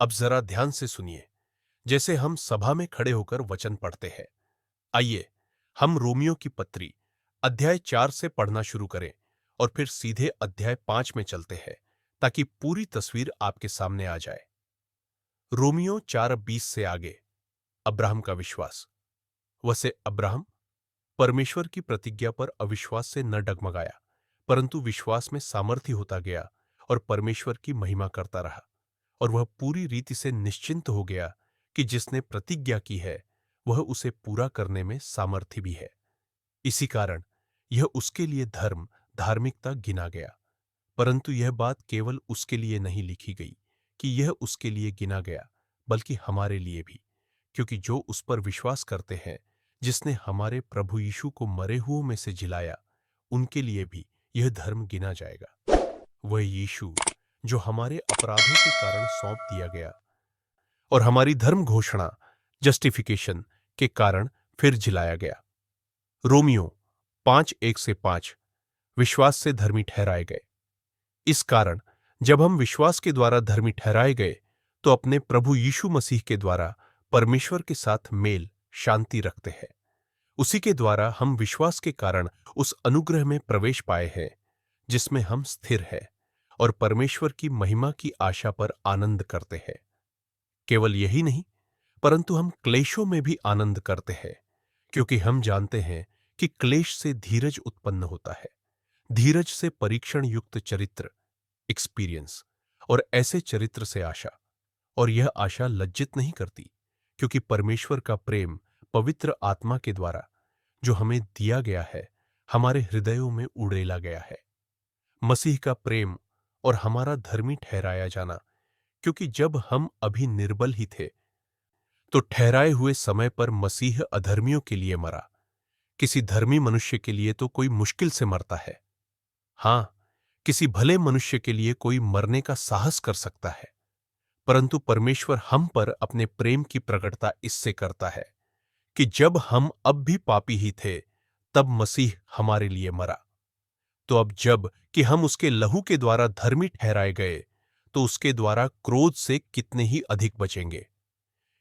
अब जरा ध्यान से सुनिए, जैसे हम सभा में खड़े होकर वचन पढ़ते हैं। आइए हम रोमियो की पत्री अध्याय 4 से पढ़ना शुरू करें और फिर सीधे अध्याय 5 में चलते हैं, ताकि पूरी तस्वीर आपके सामने आ जाए। रोमियो 4:20 से आगे। अब्राहम का विश्वास। वैसे अब्राहम परमेश्वर की प्रतिज्ञा पर अविश्वास से न डगमगाया, परंतु विश्वास में सामर्थ्य होता गया और परमेश्वर की महिमा करता रहा, और वह पूरी रीति से निश्चिंत हो गया कि जिसने प्रतिज्ञा की है वह उसे पूरा करने में सामर्थ्य भी है। इसी कारण यह उसके लिए धर्म, धार्मिकता गिना गया। परंतु यह बात केवल उसके लिए नहीं लिखी गई कि यह उसके लिए गिना गया, बल्कि हमारे लिए भी, क्योंकि जो उस पर विश्वास करते हैं, जिसने हमारे प्रभु यीशु को मरे हुओं में से जिलाया, उनके लिए भी यह धर्म गिना जाएगा। वह यीशु जो हमारे अपराधों के कारण सौंप दिया गया और हमारी धर्म घोषणा, जस्टिफिकेशन के कारण फिर जिलाया गया। रोमियो 5:1-5। विश्वास से धर्मी ठहराए गए। इस कारण जब हम विश्वास के द्वारा धर्मी ठहराए गए, तो अपने प्रभु यीशु मसीह के द्वारा परमेश्वर के साथ मेल, शांति रखते हैं। उसी के द्वारा हम विश्वास के कारण उस अनुग्रह में प्रवेश पाए हैं जिसमें हम स्थिर हैं और परमेश्वर की महिमा की आशा पर आनंद करते हैं। केवल यही नहीं, परंतु हम क्लेशों में भी आनंद करते हैं, क्योंकि हम जानते हैं कि क्लेश से धीरज उत्पन्न होता है, धीरज से परीक्षण युक्त चरित्र, एक्सपीरियंस, और ऐसे चरित्र से आशा। और यह आशा लज्जित नहीं करती, क्योंकि परमेश्वर का प्रेम पवित्र आत्मा के द्वारा जो हमें दिया गया है, हमारे हृदयों में उड़ेला गया है। मसीह का प्रेम और हमारा धर्मी ठहराया जाना, क्योंकि जब हम अभी निर्बल ही थे, तो ठहराए हुए समय पर मसीह अधर्मियों के लिए मरा। किसी धर्मी मनुष्य के लिए तो कोई मुश्किल से मरता है। हां, किसी भले मनुष्य के लिए कोई मरने का साहस कर सकता है, परंतु परमेश्वर हम पर अपने प्रेम की प्रकटता इससे करता है कि जब हम अब भी पापी ही थे, तब मसीह हमारे लिए मरा। तो अब जब कि हम उसके लहू के द्वारा धर्मी ठहराए गए, तो उसके द्वारा क्रोध से कितने ही अधिक बचेंगे।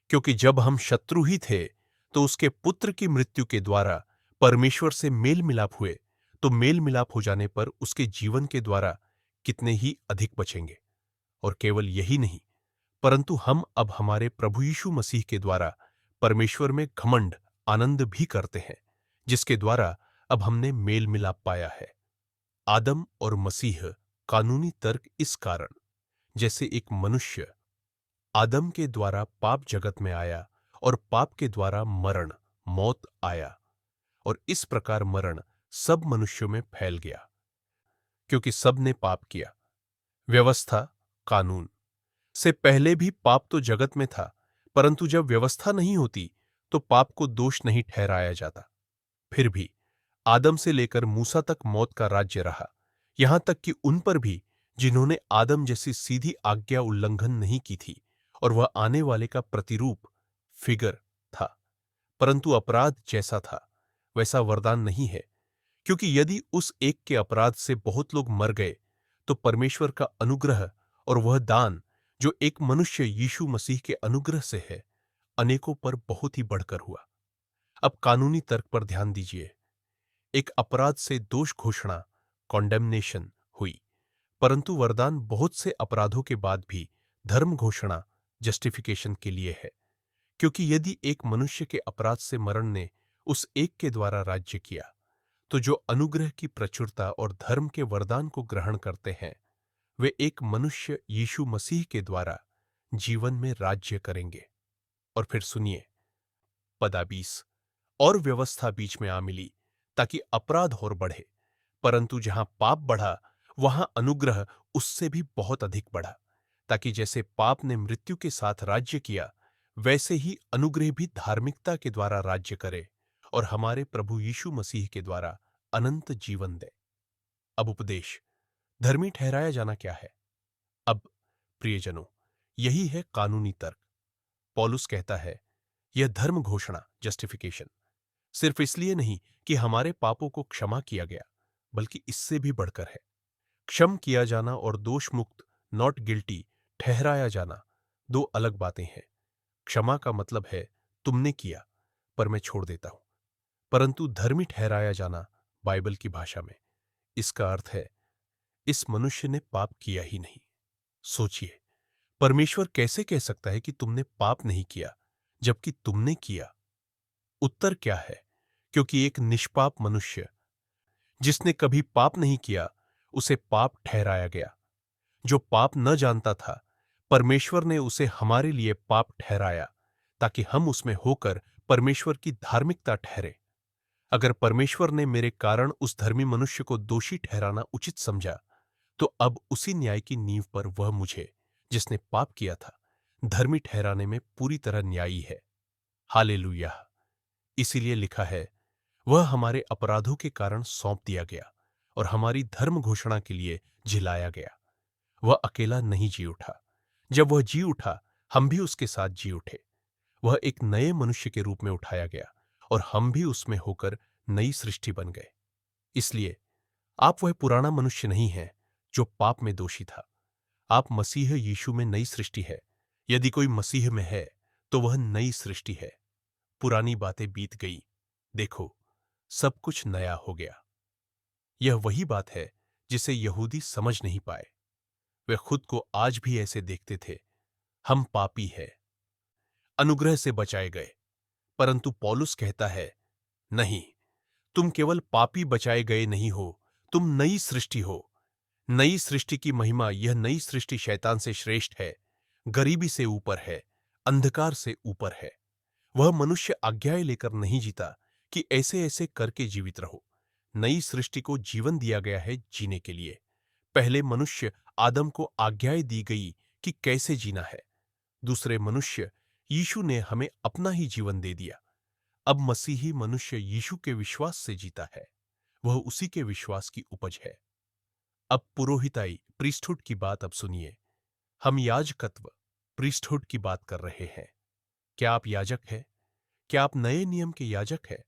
क्योंकि जब हम शत्रु ही थे, तो उसके पुत्र की मृत्यु के द्वारा परमेश्वर से मेल मिलाप हुए, तो मेल मिलाप हो जाने पर उसके जीवन के द्वारा कितने ही अधिक बचेंगे। और केवल यही नहीं, परंतु हम अब हमारे प्रभु यीशु मसीह के द्वारा परमेश्वर में घमंड, आनंद भी करते हैं, जिसके द्वारा अब हमने मेल मिलाप पाया है। आदम और मसीह कानूनी तर्क इस कारण, जैसे एक मनुष्य आदम के द्वारा पाप जगत में आया और पाप के द्वारा मरण, मौत आया, और इस प्रकार मरण सब मनुष्यों में फैल गया, क्योंकि सब ने पाप किया। व्यवस्था, कानून से पहले भी पाप तो जगत में था, परंतु जब व्यवस्था नहीं होती तो पाप को दोष नहीं ठहराया जाता। फिर भी आदम से लेकर मूसा तक मौत का राज्य रहा, यहां तक कि उन पर भी जिन्होंने आदम जैसी सीधी आज्ञा उल्लंघन नहीं की थी, और वह आने वाले का प्रतिरूप, फिगर था। परंतु अपराध जैसा था वैसा वरदान नहीं है, क्योंकि यदि उस एक के अपराध से बहुत लोग मर गए, तो परमेश्वर का अनुग्रह और वह दान जो एक मनुष्य यीशु मसीह के अनुग्रह से है, अनेकों पर बहुत ही बढ़कर हुआ। अब कानूनी तर्क पर ध्यान दीजिए। एक अपराध से दोष घोषणा, कॉन्डेमनेशन हुई, परंतु वरदान बहुत से अपराधों के बाद भी धर्म घोषणा, जस्टिफिकेशन के लिए है। क्योंकि यदि एक मनुष्य के अपराध से मरण ने उस एक के द्वारा राज्य किया, तो जो अनुग्रह की प्रचुरता और धर्म के वरदान को ग्रहण करते हैं, वे एक मनुष्य यीशु मसीह के द्वारा जीवन में राज्य करेंगे। और फिर सुनिए, पदा 20। और व्यवस्था बीच में आ मिली ताकि अपराध और बढ़े, परंतु जहां पाप बढ़ा, वहां अनुग्रह उससे भी बहुत अधिक बढ़ा, ताकि जैसे पाप ने मृत्यु के साथ राज्य किया, वैसे ही अनुग्रह भी धार्मिकता के द्वारा राज्य करे और हमारे प्रभु यीशु मसीह के द्वारा अनंत जीवन दे। अब उपदेश, धर्मी ठहराया जाना क्या है? अब प्रियजनों, यही है कानूनी तर्क। पौलुस कहता है, यह धर्म घोषणा, जस्टिफिकेशन, सिर्फ इसलिए नहीं कि हमारे पापों को क्षमा किया गया, बल्कि इससे भी बढ़कर है। क्षम किया जाना और दोष मुक्त, नॉट गिल्टी ठहराया जाना, दो अलग बातें हैं। क्षमा का मतलब है तुमने किया पर मैं छोड़ देता हूं, परंतु धर्मी ठहराया जाना बाइबल की भाषा में इसका अर्थ है इस मनुष्य ने पाप किया ही नहीं। सोचिए, परमेश्वर कैसे कह सकता है कि तुमने पाप नहीं किया जबकि तुमने किया? उत्तर क्या है? क्योंकि एक निष्पाप मनुष्य जिसने कभी पाप नहीं किया उसे पाप ठहराया गया। जो पाप न जानता था, परमेश्वर ने उसे हमारे लिए पाप ठहराया ताकि हम उसमें होकर परमेश्वर की धार्मिकता ठहरे। अगर परमेश्वर ने मेरे कारण उस धर्मी मनुष्य को दोषी ठहराना उचित समझा, तो अब उसी न्याय की नींव पर वह मुझे, जिसने पाप किया था, धर्मी ठहराने में पूरी तरह न्यायी है। हालेलुया! इसीलिए लिखा है, वह हमारे अपराधों के कारण सौंप दिया गया और हमारी धर्म घोषणा के लिए जिलाया गया। वह अकेला नहीं जी उठा। जब वह जी उठा, हम भी उसके साथ जी उठे। वह एक नए मनुष्य के रूप में उठाया गया और हम भी उसमें होकर नई सृष्टि बन गए। इसलिए आप वह पुराना मनुष्य नहीं हैं जो पाप में दोषी था। आप मसीह यीशु में नई सृष्टि है। यदि कोई मसीह में है तो वह नई सृष्टि है। पुरानी बातें बीत गई, देखो सब कुछ नया हो गया। यह वही बात है जिसे यहूदी समझ नहीं पाए। वे खुद को आज भी ऐसे देखते थे, हम पापी हैं, अनुग्रह से बचाए गए। परंतु पौलुस कहता है, नहीं, तुम केवल पापी बचाए गए नहीं हो, तुम नई सृष्टि हो। नई सृष्टि की महिमा, यह नई सृष्टि शैतान से श्रेष्ठ है, गरीबी से ऊपर है, अंधकार से ऊपर है। वह मनुष्य आज्ञाएं लेकर नहीं जीता कि ऐसे ऐसे करके जीवित रहो। नई सृष्टि को जीवन दिया गया है जीने के लिए। पहले मनुष्य आदम को आज्ञाएं दी गई कि कैसे जीना है। दूसरे मनुष्य यीशु ने हमें अपना ही जीवन दे दिया। अब मसीही मनुष्य यीशु के विश्वास से जीता है। वह उसी के विश्वास की उपज है। अब पुरोहिताई, प्रीस्टहुड की बात अब सुनिए। हम याजकत्व, प्रीस्टहुड की बात कर रहे हैं। क्या आप याजक हैं? क्या आप नए नियम के याजक हैं?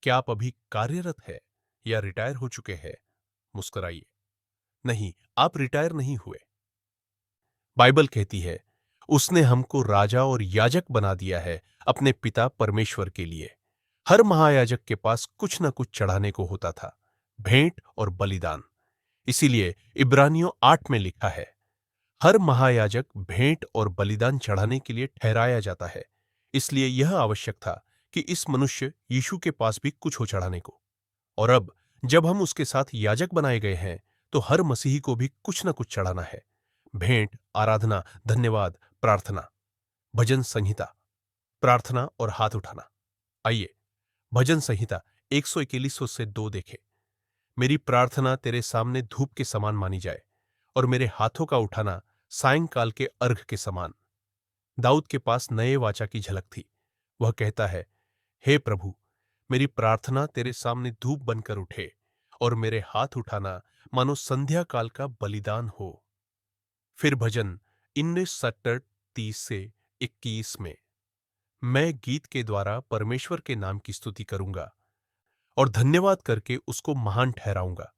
क्या आप अभी कार्यरत हैं या रिटायर हो चुके हैं? मुस्कुराइए। नहीं, आप रिटायर नहीं हुए। बाइबल कहती है, उसने हमको राजा और याजक बना दिया है अपने पिता परमेश्वर के लिए। हर महायाजक के पास कुछ न कुछ चढ़ाने को होता था, भेंट और बलिदान। इसीलिए इब्रानियों 8 में लिखा है, हर महायाजक भेंट और बलिदान चढ़ाने के लिए ठहराया जाता है। इसलिए यह आवश्यक था कि इस मनुष्य यीशु के पास भी कुछ हो चढ़ाने को। और अब जब हम उसके साथ याजक बनाए गए हैं, तो हर मसीही को भी कुछ न कुछ चढ़ाना है। भेंट, आराधना, धन्यवाद, प्रार्थना, भजन संहिता, प्रार्थना और हाथ उठाना। आइए भजन संहिता 141 से 2 देखें। मेरी प्रार्थना तेरे सामने धूप के समान मानी जाए और मेरे हाथों का उठाना सायंकाल के अर्घ के समान। दाऊद के पास नए वाचा की झलक थी। वह कहता है, हे प्रभु, मेरी प्रार्थना तेरे सामने धूप बनकर उठे और मेरे हाथ उठाना मानो संध्या काल का बलिदान हो। फिर भजन 19:30 से 21 में, मैं गीत के द्वारा परमेश्वर के नाम की स्तुति करूंगा और धन्यवाद करके उसको महान ठहराऊंगा।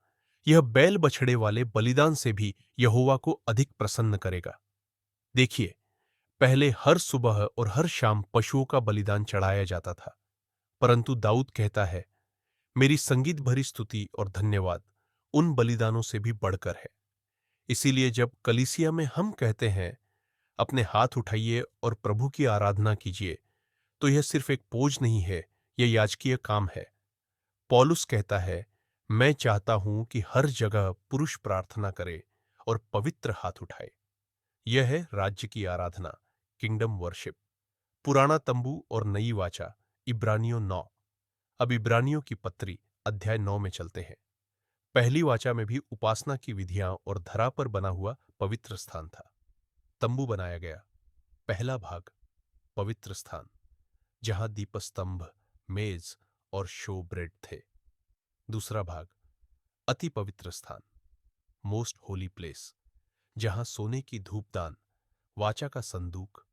यह बैल बछड़े वाले बलिदान से भी यहोवा को अधिक प्रसन्न करेगा। देखिए, पहले हर सुबह और हर शाम पशुओं का बलिदान चढ़ाया जाता था, परंतु दाऊद कहता है, मेरी संगीत भरी स्तुति और धन्यवाद उन बलिदानों से भी बढ़कर है। इसीलिए जब कलीसिया में हम कहते हैं, अपने हाथ उठाइए और प्रभु की आराधना कीजिए, तो यह सिर्फ एक पोज नहीं है, यह याजकीय काम है। पौलुस कहता है, मैं चाहता हूं कि हर जगह पुरुष प्रार्थना करे और पवित्र हाथ उठाए। यह है राज्य की आराधना, किंगडम वर्शिप। पुराना तंबू और नई वाचा, इब्रानियों 9। अब इब्रानियों की पत्री अध्याय 9 में चलते हैं। पहली वाचा में भी उपासना की विधियां और धरा पर बना हुआ पवित्र स्थान था। तंबू बनाया गया। पहला भाग, पवित्र स्थान, जहां दीपस्तंभ, मेज और शो ब्रेड थे। दूसरा भाग, अति पवित्र स्थान, मोस्ट होली प्लेस, जहां सोने की धूपदान, वाचा का संदूक,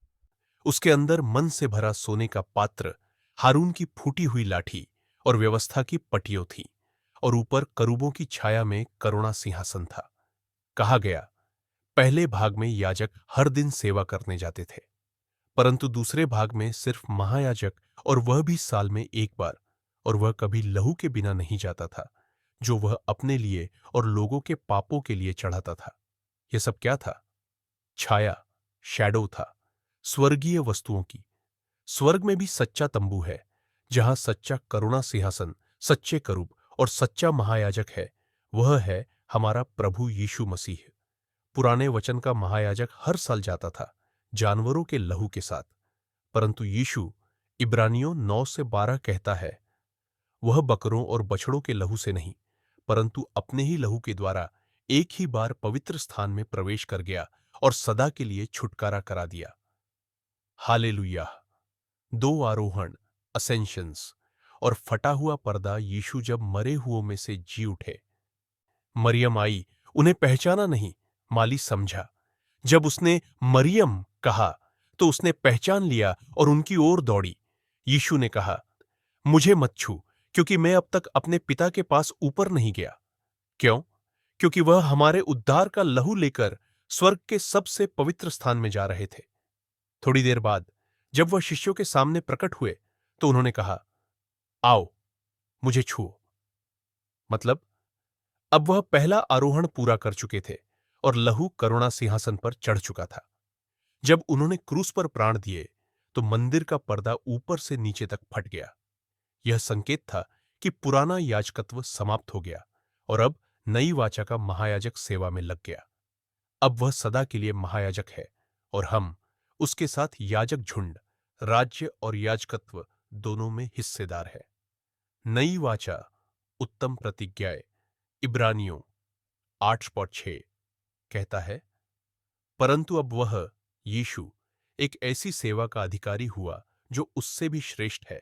उसके अंदर मन से भरा सोने का पात्र, हारून की फूटी हुई लाठी और व्यवस्था की पटियों थी, और ऊपर करूबों की छाया में करुणा सिंहासन था। कहा गया, पहले भाग में याजक हर दिन सेवा करने जाते थे। परंतु दूसरे भाग में सिर्फ महायाजक, और वह भी साल में एक बार, और वह कभी लहू के बिना नहीं जाता था, जो वह अपने लिए और लोगों के पापों के लिए चढ़ाता था। यह सब क्या था? छाया, शैडो था स्वर्गीय वस्तुओं की। स्वर्ग में भी सच्चा तंबू है, जहां सच्चा करुणा सिंहासन, सच्चे करूब और सच्चा महायाजक है। वह है हमारा प्रभु यीशु मसीह। पुराने वचन का महायाजक हर साल जाता था, जानवरों के लहू के साथ, परंतु यीशु, इब्रानियों 9 से 12 कहता है, वह बकरों और बछड़ों के लहू से नहीं, परंतु अपने ही लहू के द्वारा एक ही बार पवित्र स्थान में प्रवेश कर गया और सदा के लिए छुटकारा करा दिया। हालेलुया। 2 आरोहण, असेंशंस, और फटा हुआ पर्दा। यीशु जब मरे हुओं में से जी उठे, मरियम आई, उन्हें पहचाना नहीं, माली समझा। जब उसने मरियम कहा तो उसने पहचान लिया और उनकी ओर दौड़ी। यीशु ने कहा, मुझे मत छू, क्योंकि मैं अब तक अपने पिता के पास ऊपर नहीं गया। क्यों? क्योंकि वह हमारे उद्धार का लहू लेकर स्वर्ग के सबसे पवित्र स्थान में जा रहे थे। थोड़ी देर बाद जब वह शिष्यों के सामने प्रकट हुए तो उन्होंने कहा, आओ, मुझे छुओ। मतलब अब वह पहला आरोहण पूरा कर चुके थे और लहू करुणा सिंहासन पर चढ़ चुका था। जब उन्होंने क्रूस पर प्राण दिए तो मंदिर का पर्दा ऊपर से नीचे तक फट गया। यह संकेत था कि पुराना याजकत्व समाप्त हो गया और अब नई वाचा का महायाजक सेवा में लग गया। अब वह सदा के लिए महायाजक है और हम उसके साथ याजक झुंड, राज्य और याजकत्व दोनों में हिस्सेदार है। नई वाचा, उत्तम प्रतिज्ञाएं, इब्रानियों 8:6 कहता है, परंतु अब वह यीशु एक ऐसी सेवा का अधिकारी हुआ जो उससे भी श्रेष्ठ है,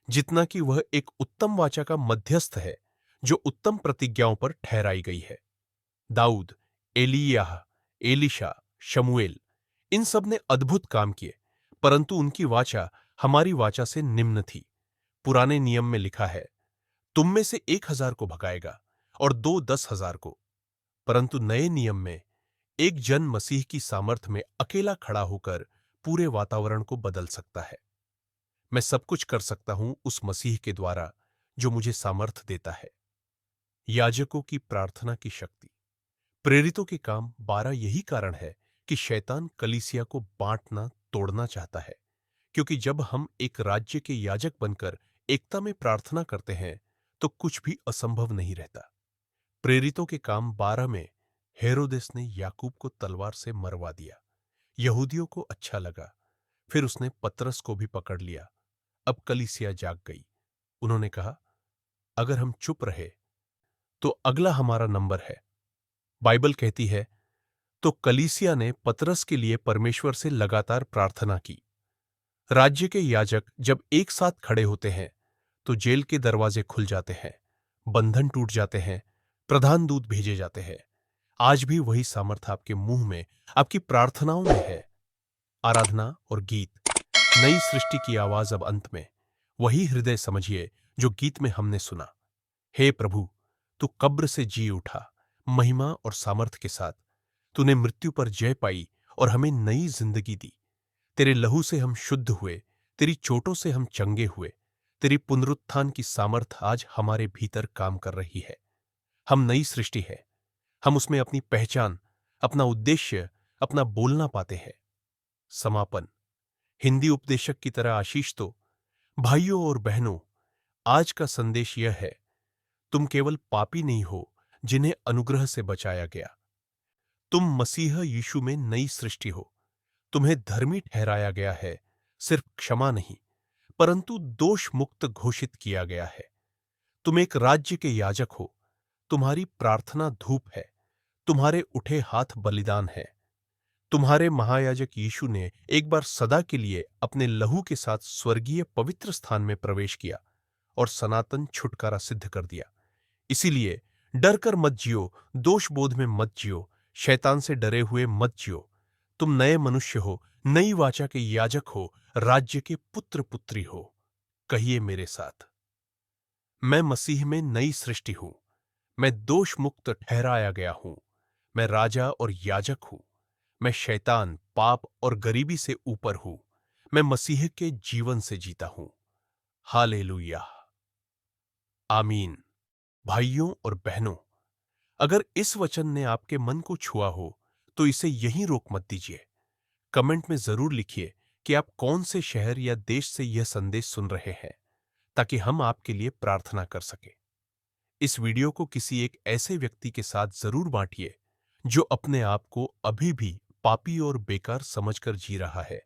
जितना कि वह एक उत्तम वाचा का मध्यस्थ है जो उत्तम प्रतिज्ञाओं पर ठहराई गई है। दाऊद, एलियाह, एलिशा, शमूएल, इन सब ने अद्भुत काम किए, परंतु उनकी वाचा हमारी वाचा से निम्न थी। पुराने नियम में लिखा है, तुम में से 1,000 को भगाएगा और 2 10,000 को, परंतु नए नियम में एक जन मसीह की सामर्थ में अकेला खड़ा होकर पूरे वातावरण को बदल सकता है। मैं सब कुछ कर सकता हूं उस मसीह के द्वारा जो मुझे सामर्थ देता है। याजकों की प्रार्थना की शक्ति। प्रेरितों के काम 12 यही कारण है कि शैतान कलीसिया को बांटना, तोड़ना चाहता है, क्योंकि जब हम एक राज्य के याजक बनकर एकता में प्रार्थना करते हैं तो कुछ भी असंभव नहीं रहता। प्रेरितों के काम 12 में हेरोदेस ने याकूब को तलवार से मरवा दिया। यहूदियों को अच्छा लगा, फिर उसने पतरस को भी पकड़ लिया। अब कलीसिया जाग गई। उन्होंने कहा, अगर हम चुप रहे तो अगला हमारा नंबर है। बाइबल कहती है, तो कलीसिया ने पतरस के लिए परमेश्वर से लगातार प्रार्थना की। राज्य के याजक जब एक साथ खड़े होते हैं तो जेल के दरवाजे खुल जाते हैं, बंधन टूट जाते हैं, प्रधान दूत भेजे जाते हैं। आज भी वही सामर्थ आपके मुंह में, आपकी प्रार्थनाओं में है। आराधना और गीत, नई सृष्टि की आवाज अब अंत में, वही हृदय समझिए जो गीत में हमने सुना। हे प्रभु, तू कब्र से जी उठा, महिमा और सामर्थ के साथ। तूने मृत्यु पर जय पाई और हमें नई जिंदगी दी। तेरे लहू से हम शुद्ध हुए, तेरी चोटों से हम चंगे हुए। तेरी पुनरुत्थान की सामर्थ आज हमारे भीतर काम कर रही है। हम नई सृष्टि है। हम उसमें अपनी पहचान, अपना उद्देश्य, अपना बोलना पाते हैं। समापन। हिंदी उपदेशक की तरह आशीष तो, भाइयों और बहनों, आज का संदेश यह है, तुम केवल पापी नहीं हो जिन्हें अनुग्रह से बचाया गया। तुम मसीह यीशु में नई सृष्टि हो। तुम्हें धर्मी ठहराया गया है, सिर्फ क्षमा नहीं, परंतु दोष मुक्त घोषित किया गया है। तुम एक राज्य के याजक हो। तुम्हारी प्रार्थना धूप है, तुम्हारे उठे हाथ बलिदान है। तुम्हारे महायाजक यीशु ने एक बार सदा के लिए अपने लहू के साथ स्वर्गीय पवित्र स्थान में प्रवेश किया और सनातन छुटकारा सिद्ध कर दिया। इसीलिए डर कर मत जियो, दोष बोध में मत जियो, शैतान से डरे हुए मत जियो। तुम नए मनुष्य हो, नई वाचा के याजक हो, राज्य के पुत्र पुत्री हो। कहिए मेरे साथ, मैं मसीह में नई सृष्टि हूं। मैं दोष मुक्त ठहराया गया हूं। मैं राजा और याजक हूं। मैं शैतान, पाप और गरीबी से ऊपर हूं। मैं मसीह के जीवन से जीता हूं। हालेलुया, आमीन। भाइयों और बहनों, अगर इस वचन ने आपके मन को छुआ हो तो इसे यहीं रोक मत दीजिए। कमेंट में जरूर लिखिए कि आप कौन से शहर या देश से यह संदेश सुन रहे हैं, ताकि हम आपके लिए प्रार्थना कर सकें। इस वीडियो को किसी एक ऐसे व्यक्ति के साथ जरूर बांटिए जो अपने आप को अभी भी पापी और बेकार समझकर जी रहा है,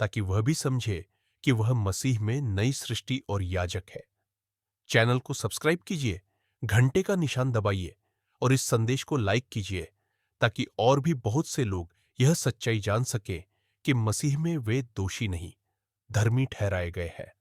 ताकि वह भी समझे कि वह मसीह में नई सृष्टि और याजक है। चैनल को सब्सक्राइब कीजिए, घंटे का निशान दबाइए और इस संदेश को लाइक कीजिए, ताकि और भी बहुत से लोग यह सच्चाई जान सकें कि मसीह में वे दोषी नहीं, धर्मी ठहराए गए हैं।